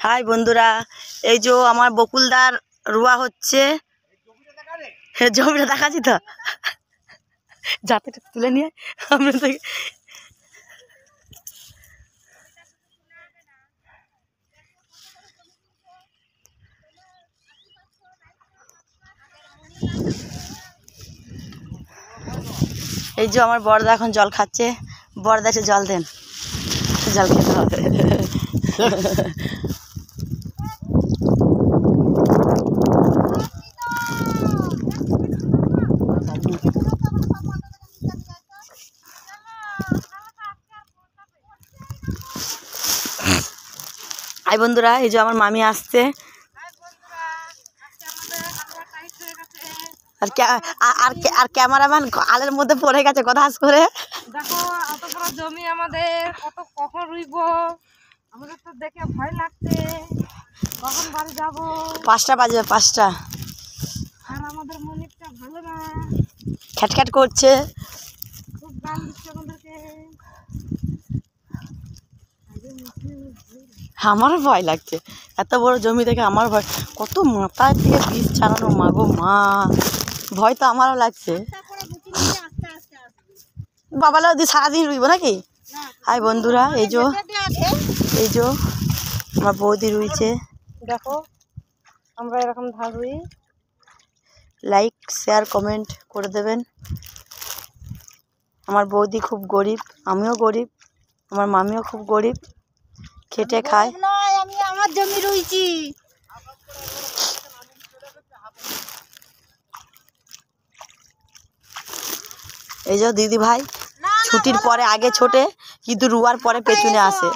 High বন্ধুরা, এই যে আমার বকুলদার রুয়া হচ্ছে। জমিটা দেখাচ্ছি তো, জাতিটা তুলে নিয়ে আমরা থেকে। এই যে আমার বড়দা এখন জল খাচ্ছে। বড়দা এসে জল দেন, জল খেতে হবে। হাই বন্ধুরা, এই যে আমার মামি আসছে। আর ক্যামেরাম্যান আলের মধ্যে পড়ে গেছে কথা করে। দেখো এত বড় জমি আমাদের, কখন রুইব আমাদের তো দেখে ভয় লাগছে। কখন বাড়ি যাব? 5টা বাজবে, 5টা। আর আমাদের মনিরটা ভালো না, খ্যাটখ্যাট করছে, খুব গান দিচ্ছে আমাদেরকে। আমারও ভয় লাগছে। এত বড় জমি থেকে আমার ভয়, কত মাথায় থেকে বীজ ছাড়ানো, মাগো মা, ভয় তো আমারও লাগছে। বাবালা ওদি সারাদিন রুইব নাকি? হাই বন্ধুরা, এই যে আমার বৌদি রুইছে। দেখো আমরা এরকম ধান রুই। লাইক শেয়ার কমেন্ট করে দেবেন। আমার বৌদি খুব গরিব, আমিও গরিব, আমার মামিও খুব গরিব, খেটে খায়। আমি আমার জমি রুইছি। এই যে দিদি ভাই ছুটির পরে আগে ছোটে, কিন্তু রুয়ার পরে পেছনে আসে।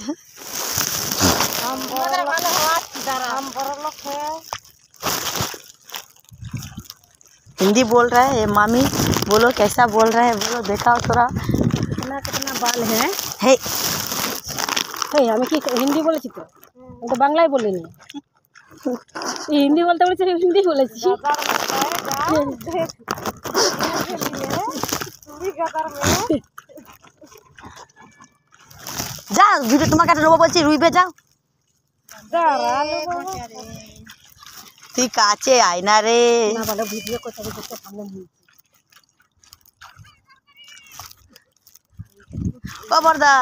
हिंदी बोल रहा है ये मामी, बोलो कैसा बोल रहा है, बोलो देखाओ थोड़ा। कितना कितना बाल है? हे আমি কি হিন্দি বলেছি? তো আমি তো বাংলায় বলিনি। হিন্দি বলতে বলেছি, হিন্দি বলেছি। যা ভিডিও তোমাকে একটা নেবো বলছি, রুইবে যাও। তুই কাছে আয় না রে। ভিডিও করতে সামনে ও বর্দা,